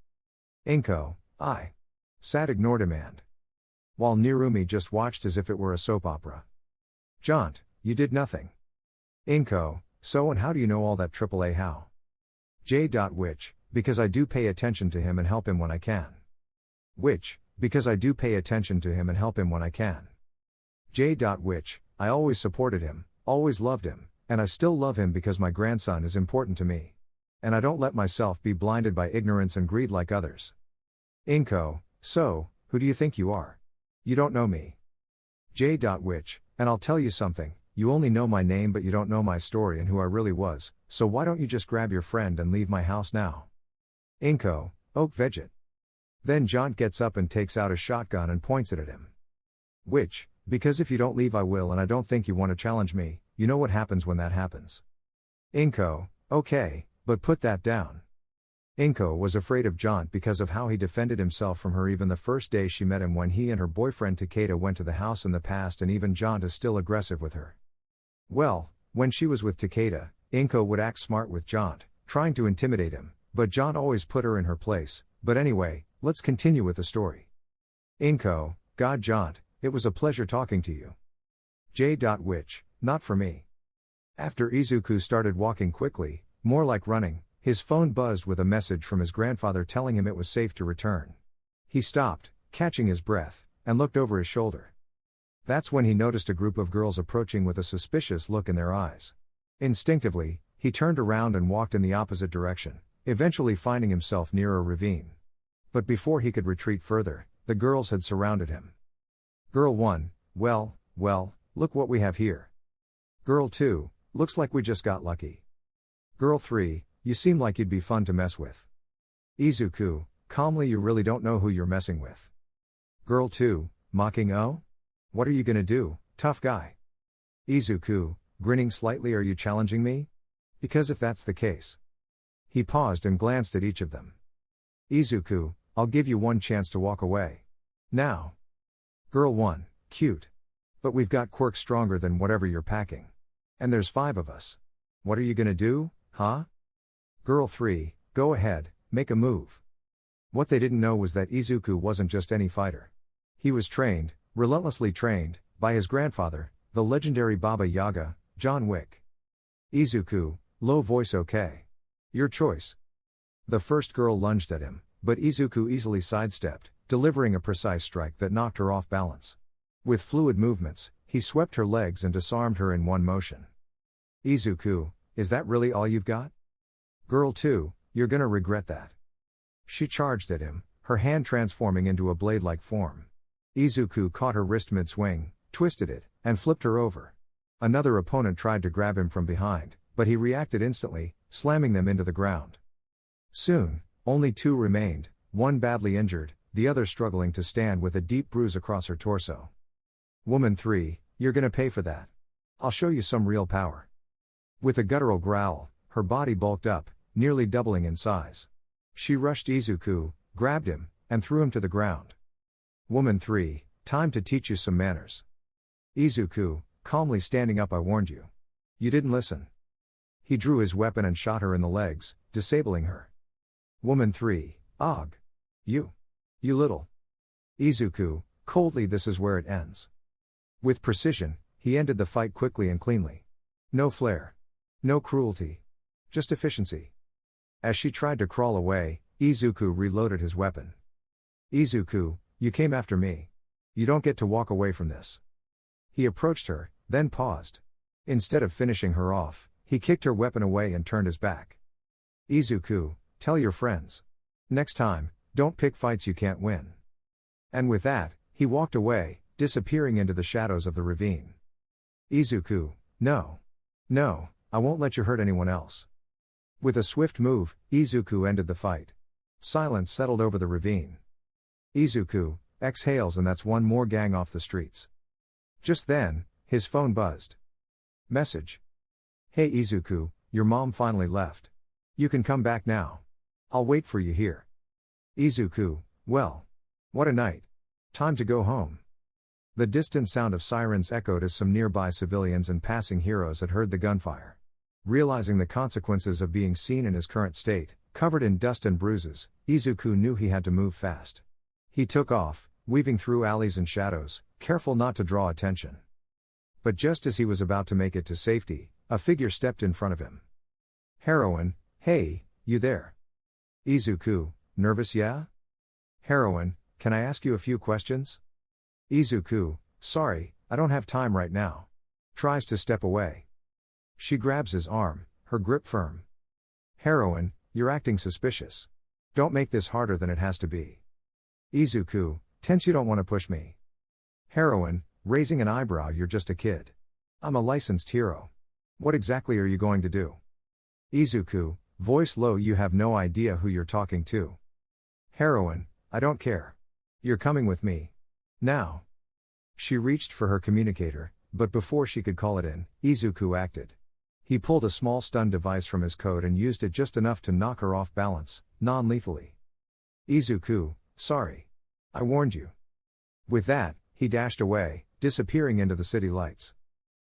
S1: Inko, I. Sad ignored him, and while Nirumi just watched as if it were a soap opera. John, you did nothing. Inko, so and how do you know all that? AAA how? J. Wich, because I do pay attention to him and help him when I can. Wich, because I do pay attention to him and help him when I can. J. Wich, I always supported him, always loved him, and I still love him because my grandson is important to me. And I don't let myself be blinded by ignorance and greed like others. Inko, so, who do you think you are? You don't know me. J. Wich, and I'll tell you something, you only know my name but you don't know my story and who I really was, so why don't you just grab your friend and leave my house now? Inko, oak veget. Then John gets up and takes out a shotgun and points it at him. Wich, because if you don't leave I will, and I don't think you want to challenge me, you know what happens when that happens. Inko, okay, but put that down. Inko was afraid of Jaunt because of how he defended himself from her even the first day she met him when he and her boyfriend Takeda went to the house in the past, and even Jaunt is still aggressive with her. Well, when she was with Takeda, Inko would act smart with Jaunt, trying to intimidate him, but Jaunt always put her in her place. But anyway, let's continue with the story. Inko, God Jaunt, it was a pleasure talking to you. Which, not for me. After Izuku started walking quickly, more like running, his phone buzzed with a message from his grandfather telling him it was safe to return. He stopped, catching his breath, and looked over his shoulder. That's when he noticed a group of girls approaching with a suspicious look in their eyes. Instinctively, he turned around and walked in the opposite direction, eventually finding himself near a ravine. But before he could retreat further, the girls had surrounded him. Girl 1, well, look what we have here. Girl 2, looks like we just got lucky. Girl 3, you seem like you'd be fun to mess with. Izuku, calmly, you really don't know who you're messing with. Girl 2, mocking, oh? What are you gonna do, tough guy? Izuku, grinning slightly, are you challenging me? Because if that's the case. He paused and glanced at each of them. Izuku, I'll give you one chance to walk away. Now. Girl 1, cute. But we've got quirks stronger than whatever you're packing. And there's 5 of us. What are you gonna do, huh? Girl 3, go ahead, make a move. What they didn't know was that Izuku wasn't just any fighter. He was trained, relentlessly trained, by his grandfather, the legendary Baba Yaga, John Wick. Izuku, low voice, okay. Your choice. The first girl lunged at him, but Izuku easily sidestepped, delivering a precise strike that knocked her off balance. With fluid movements, he swept her legs and disarmed her in one motion. Izuku, is that really all you've got? Girl 2, you're gonna regret that. She charged at him, her hand transforming into a blade-like form. Izuku caught her wrist mid-swing, twisted it, and flipped her over. Another opponent tried to grab him from behind, but he reacted instantly, slamming them into the ground. Soon, only 2 remained, one badly injured, the other struggling to stand with a deep bruise across her torso. Woman 3, you're gonna pay for that. I'll show you some real power. With a guttural growl, her body bulked up, nearly doubling in size. She rushed Izuku, grabbed him, and threw him to the ground. Woman 3, time to teach you some manners. Izuku, calmly standing up, I warned you. You didn't listen. He drew his weapon and shot her in the legs, disabling her. Woman 3, Og. You little. Izuku, coldly, this is where it ends. With precision, he ended the fight quickly and cleanly. No flair. No cruelty. Just efficiency. As she tried to crawl away, Izuku reloaded his weapon. Izuku, you came after me. You don't get to walk away from this. He approached her, then paused. Instead of finishing her off, he kicked her weapon away and turned his back. Izuku, tell your friends. Next time, don't pick fights you can't win. And with that, he walked away, disappearing into the shadows of the ravine. Izuku, no, I won't let you hurt anyone else. With a swift move, Izuku ended the fight. Silence settled over the ravine. Izuku exhales, and that's one more gang off the streets. Just then, his phone buzzed. Message. Hey Izuku, your mom finally left. You can come back now. I'll wait for you here. Izuku, well. What a night. Time to go home. The distant sound of sirens echoed as some nearby civilians and passing heroes had heard the gunfire. Realizing the consequences of being seen in his current state, covered in dust and bruises, Izuku knew he had to move fast. He took off, weaving through alleys and shadows, careful not to draw attention. But just as he was about to make it to safety, a figure stepped in front of him. Heroine, hey, you there? Izuku, nervous, yeah? Heroine, can I ask you a few questions? Izuku, sorry, I don't have time right now. Tries to step away. She grabs his arm, her grip firm. Heroine, you're acting suspicious. Don't make this harder than it has to be. Izuku, tense, you don't want to push me. Heroine, raising an eyebrow, you're just a kid. I'm a licensed hero. What exactly are you going to do? Izuku, voice low, you have no idea who you're talking to. Heroine, I don't care. You're coming with me. Now. She reached for her communicator, but before she could call it in, Izuku acted. He pulled a small stun device from his coat and used it just enough to knock her off balance, non-lethally. Izuku, sorry. I warned you. With that, he dashed away, disappearing into the city lights.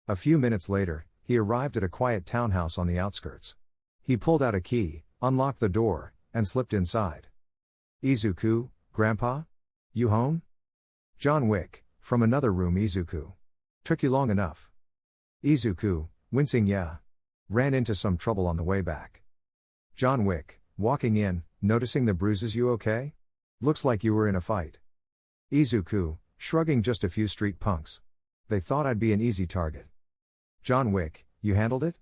S1: A few minutes later, he arrived at a quiet townhouse on the outskirts. He pulled out a key, unlocked the door, and slipped inside. Izuku, Grandpa? You home? John Wick, from another room. Izuku. Took you long enough. Izuku, wincing. Yeah. Ran into some trouble on the way back. John Wick, walking in, noticing the bruises. You okay? Looks like you were in a fight. Izuku, shrugging. Just a few street punks. They thought I'd be an easy target. John Wick, you handled it?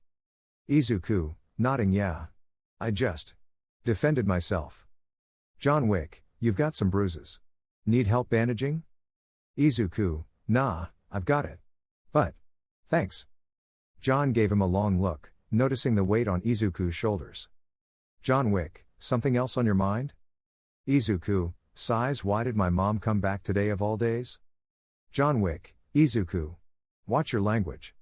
S1: Izuku, nodding. Yeah. I just defended myself. John Wick, you've got some bruises. Need help bandaging? Izuku, nah, I've got it. But thanks. John gave him a long look, noticing the weight on Izuku's shoulders. John Wick, something else on your mind? Izuku, sighs. Why did my mom come back today of all days? John Wick, Izuku. Watch your language.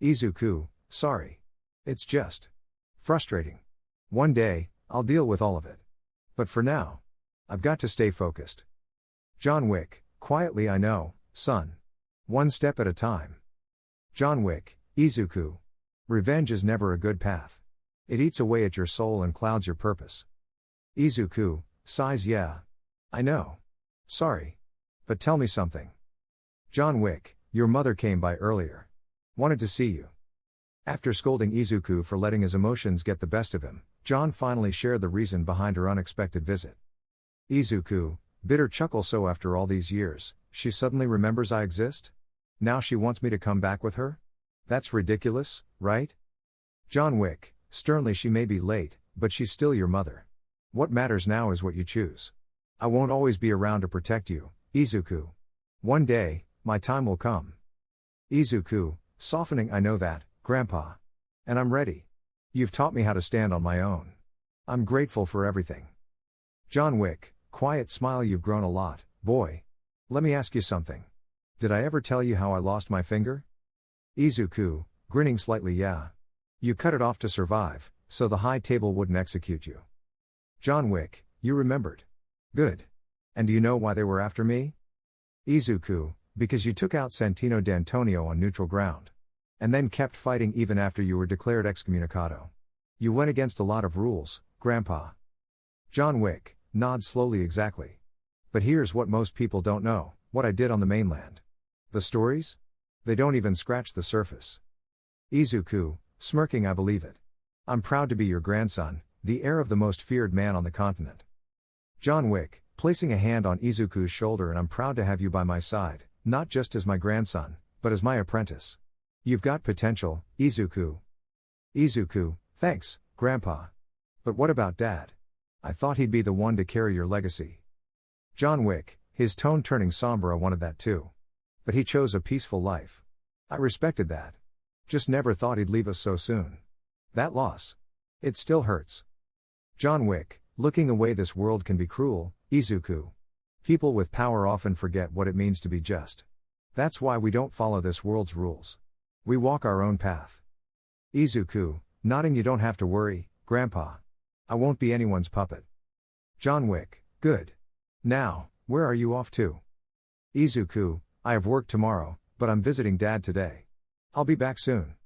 S1: Izuku, sorry. It's just frustrating. One day, I'll deal with all of it. But for now, I've got to stay focused. John Wick, quietly. I know, son. One step at a time. John Wick, Izuku. Revenge is never a good path. It eats away at your soul and clouds your purpose. Izuku, sighs. Yeah. I know. Sorry. But tell me something. John Wick, your mother came by earlier. Wanted to see you. After scolding Izuku for letting his emotions get the best of him, John finally shared the reason behind her unexpected visit. Izuku, bitter chuckle. So after all these years, she suddenly remembers I exist? Now she wants me to come back with her? That's ridiculous, right? John Wick, sternly. She may be late, but she's still your mother. What matters now is what you choose. I won't always be around to protect you, Izuku. One day, my time will come. Izuku, softening. I know that, Grandpa. And I'm ready. You've taught me how to stand on my own. I'm grateful for everything. John Wick, quiet smile. You've grown a lot, boy. Let me ask you something. Did I ever tell you how I lost my finger? Izuku, grinning slightly. Yeah. You cut it off to survive, so the high table wouldn't execute you. John Wick, you remembered. Good. And do you know why they were after me? Izuku, because you took out Santino D'Antonio on neutral ground. And then kept fighting even after you were declared excommunicado. You went against a lot of rules, Grandpa. John Wick, nods slowly. Exactly. But here's what most people don't know, what I did on the mainland. The stories? They don't even scratch the surface. Izuku, smirking. I believe it. I'm proud to be your grandson, the heir of the most feared man on the continent. John Wick, placing a hand on Izuku's shoulder. And I'm proud to have you by my side, not just as my grandson, but as my apprentice. You've got potential, Izuku. Izuku, thanks, Grandpa. But what about Dad? I thought he'd be the one to carry your legacy. John Wick, his tone turning somber. I wanted that too. But he chose a peaceful life. I respected that. Just never thought he'd leave us so soon. That loss. It still hurts. John Wick, looking away. This world can be cruel, Izuku. People with power often forget what it means to be just. That's why we don't follow this world's rules. We walk our own path. Izuku, nodding. You don't have to worry, Grandpa. I won't be anyone's puppet. John Wick, good. Now, where are you off to? Izuku, I have work tomorrow, but I'm visiting Dad today. I'll be back soon.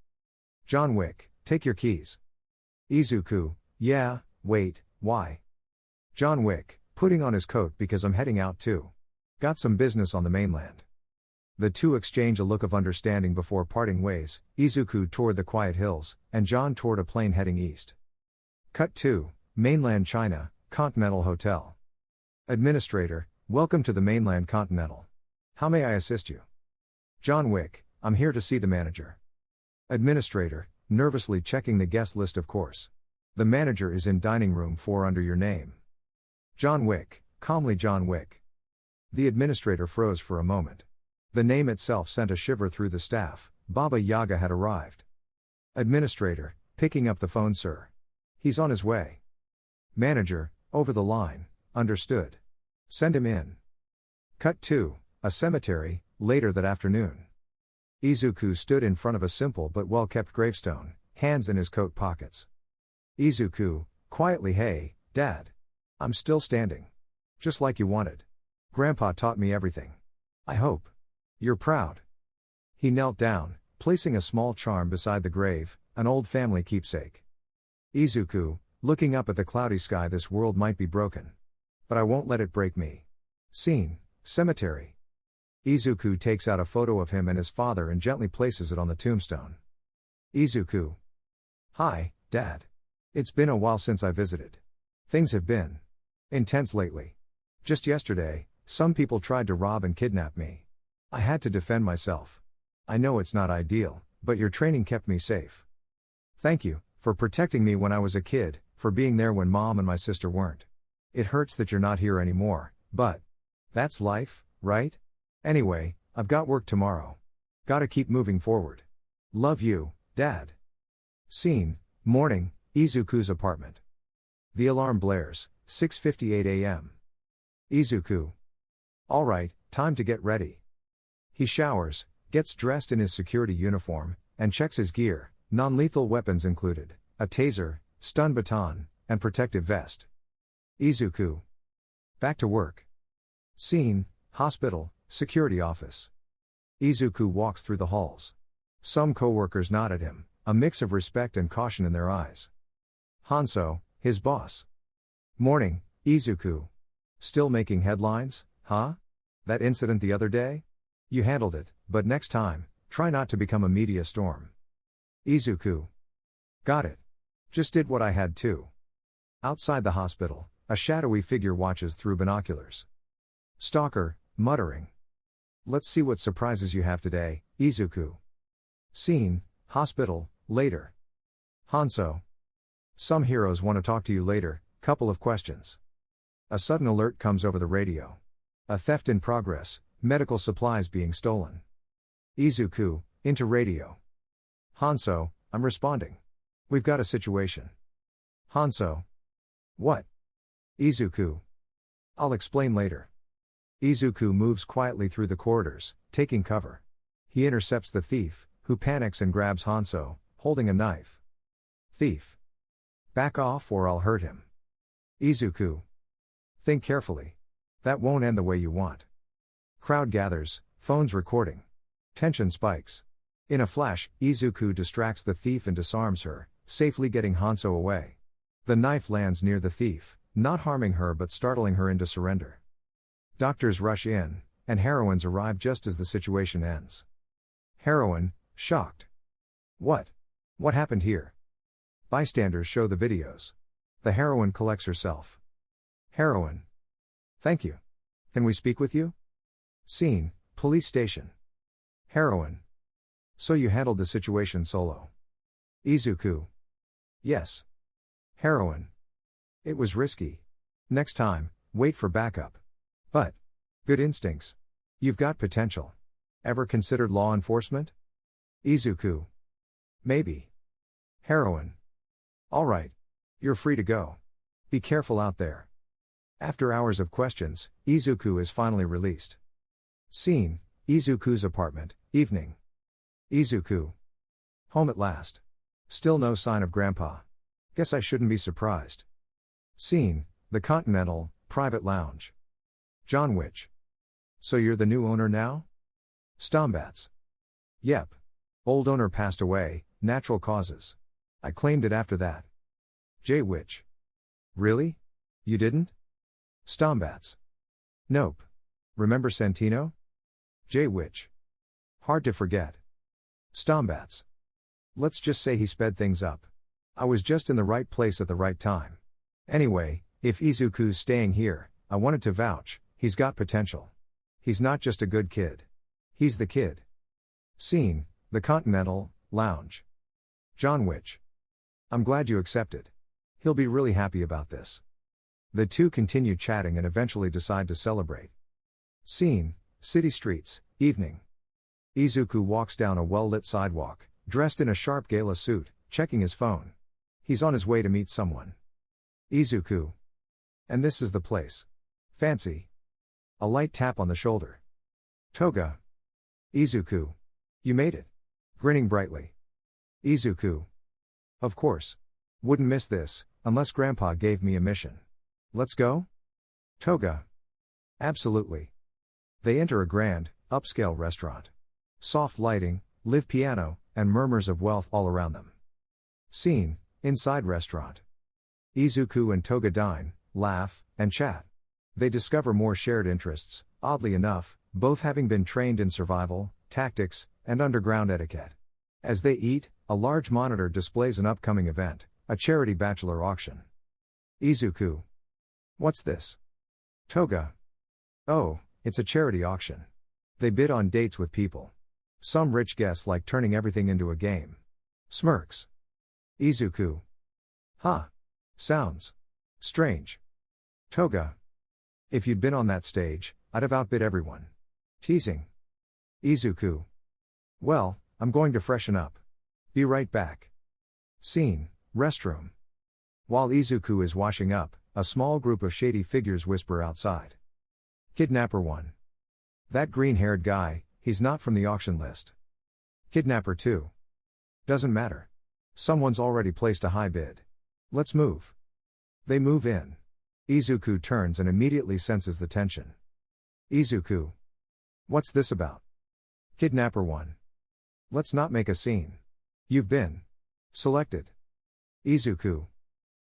S1: John Wick, take your keys. Izuku, yeah, wait, why? John Wick, putting on his coat. Because I'm heading out too. Got some business on the mainland. The two exchange a look of understanding before parting ways, Izuku toward the quiet hills, and John toward a plane heading east. Cut 2, Mainland China, Continental Hotel. Administrator, welcome to the Mainland Continental. How may I assist you? John Wick, I'm here to see the manager. Administrator, nervously checking the guest list. Of course. The manager is in dining room 4 under your name. John Wick, calmly. John Wick. The administrator froze for a moment. The name itself sent a shiver through the staff. Baba Yaga had arrived. Administrator, picking up the phone. Sir. He's on his way. Manager, over the line, understood. Send him in. Cut 2, a cemetery, later that afternoon. Izuku stood in front of a simple but well-kept gravestone, hands in his coat pockets. Izuku, quietly, hey, Dad. I'm still standing. Just like you wanted. Grandpa taught me everything. I hope you're proud. He knelt down, placing a small charm beside the grave, an old family keepsake. Izuku, looking up at the cloudy sky, this world might be broken. But I won't let it break me. Scene, cemetery. Izuku takes out a photo of him and his father and gently places it on the tombstone. Izuku. Hi, Dad. It's been a while since I visited. Things have been intense lately. Just yesterday, some people tried to rob and kidnap me. I had to defend myself. I know it's not ideal, but your training kept me safe. Thank you, for protecting me when I was a kid, for being there when Mom and my sister weren't. It hurts that you're not here anymore, but that's life, right? Anyway, I've got work tomorrow. Gotta keep moving forward. Love you, Dad. Scene, morning, Izuku's apartment. The alarm blares, 6:58 a.m. Izuku. Alright, time to get ready. He showers, gets dressed in his security uniform, and checks his gear, non-lethal weapons included, a taser, stun baton, and protective vest. Izuku. Back to work. Scene, hospital, security office. Izuku walks through the halls. Some co-workers nod at him, a mix of respect and caution in their eyes. Hanzo, his boss. Morning, Izuku. Still making headlines, huh? That incident the other day? You handled it, but next time, try not to become a media storm. Izuku. Got it. Just did what I had to. Outside the hospital, a shadowy figure watches through binoculars. Stalker, muttering. Let's see what surprises you have today, Izuku. Scene, hospital, later. Hanzo. Some heroes want to talk to you later, couple of questions. A sudden alert comes over the radio. A theft in progress, medical supplies being stolen. Izuku, into radio. Hanzo, I'm responding. We've got a situation. Hanzo. What? Izuku. I'll explain later. Izuku moves quietly through the corridors, taking cover. He intercepts the thief, who panics and grabs Hanzo, holding a knife. Thief. Back off or I'll hurt him. Izuku. Think carefully. That won't end the way you want. Crowd gathers, phones recording. Tension spikes. In a flash, Izuku distracts the thief and disarms her, safely getting Hanzo away. The knife lands near the thief, not harming her but startling her into surrender. Doctors rush in, and heroines arrive just as the situation ends. Heroine, shocked. What? What happened here? Bystanders show the videos. The heroine collects herself. Heroine. Thank you. Can we speak with you? Scene, police station. Heroine. So you handled the situation solo. Izuku. Yes. Heroine. It was risky. Next time, wait for backup. But good instincts. You've got potential. Ever considered law enforcement? Izuku. Maybe. Heroine. Alright. You're free to go. Be careful out there. After hours of questions, Izuku is finally released. Scene, Izuku's apartment, evening. Izuku. Home at last. Still no sign of Grandpa. Guess I shouldn't be surprised. Scene, the Continental, private lounge. John Wick. So you're the new owner now? Stombats. Yep. Old owner passed away, natural causes. I claimed it after that. J. Witch. Really? You didn't? Stombats. Nope. Remember Santino? J. Witch. Hard to forget. Stombats. Let's just say he sped things up. I was just in the right place at the right time. Anyway, if Izuku's staying here, I wanted to vouch, he's got potential. He's not just a good kid. He's the kid. Scene, the Continental, lounge. John Wick. I'm glad you accepted. He'll be really happy about this. The two continue chatting and eventually decide to celebrate. Scene, city streets, evening. Izuku walks down a well-lit sidewalk, dressed in a sharp gala suit, checking his phone. He's on his way to meet someone. Izuku. And this is the place. Fancy. A light tap on the shoulder. Toga. Izuku. You made it. Grinning brightly. Izuku. Of course. Wouldn't miss this, unless Grandpa gave me a mission. Let's go? Toga. Absolutely. They enter a grand, upscale restaurant. Soft lighting, live piano, and murmurs of wealth all around them. Scene, inside restaurant. Izuku and Toga dine, laugh, and chat. They discover more shared interests, oddly enough, both having been trained in survival, tactics, and underground etiquette. As they eat, a large monitor displays an upcoming event, a charity bachelor auction. Izuku. What's this? Toga. Oh, it's a charity auction. They bid on dates with people. Some rich guests like turning everything into a game. Smirks. Izuku. Huh. Sounds strange. Toga. If you'd been on that stage, I'd have outbid everyone. Teasing. Izuku. Well, I'm going to freshen up. Be right back. Scene, restroom. While Izuku is washing up, a small group of shady figures whisper outside. Kidnapper 1. That green-haired guy, he's not from the auction list. Kidnapper 2. Doesn't matter. Someone's already placed a high bid. Let's move. They move in. Izuku turns and immediately senses the tension. Izuku. What's this about? Kidnapper 1. Let's not make a scene. You've been selected. Izuku.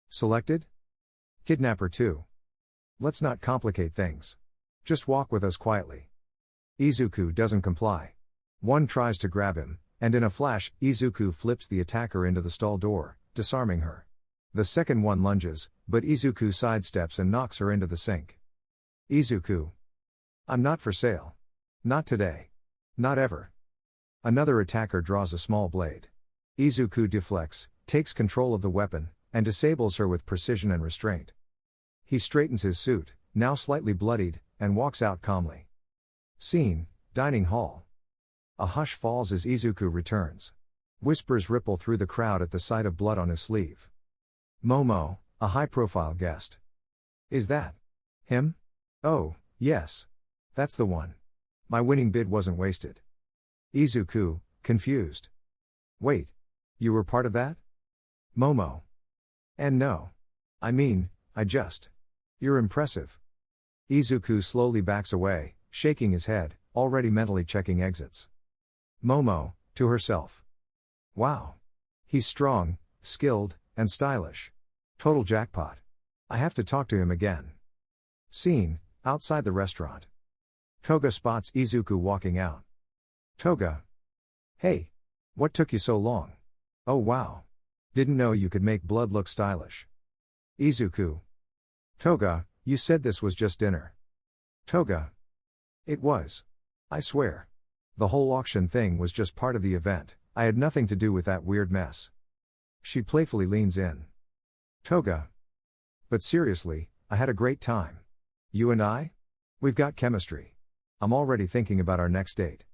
S1: Selected? Kidnapper 2. Let's not complicate things. Just walk with us quietly. Izuku doesn't comply. One tries to grab him, and in a flash, Izuku flips the attacker into the stall door, disarming her. The second one lunges, but Izuku sidesteps and knocks her into the sink. Izuku. I'm not for sale. Not today. Not ever. Another attacker draws a small blade. Izuku deflects, takes control of the weapon, and disables her with precision and restraint. He straightens his suit, now slightly bloodied, and walks out calmly. Scene, dining hall. A hush falls as Izuku returns. Whispers ripple through the crowd at the sight of blood on his sleeve. Momo, a high-profile guest. Is that him? Oh, yes. That's the one. My winning bid wasn't wasted. Izuku, confused. Wait. You were part of that? Momo. And no. I mean, You're impressive. Izuku slowly backs away, shaking his head, already mentally checking exits. Momo, to herself. Wow. He's strong, skilled, and stylish. Total jackpot. I have to talk to him again. Scene, outside the restaurant. Toga spots Izuku walking out. Toga. Hey. What took you so long? Oh wow. Didn't know you could make blood look stylish. Izuku. Toga, you said this was just dinner. Toga. It was. I swear. The whole auction thing was just part of the event, I had nothing to do with that weird mess. She playfully leans in. Toga. But seriously, I had a great time. You and I? We've got chemistry. I'm already thinking about our next date.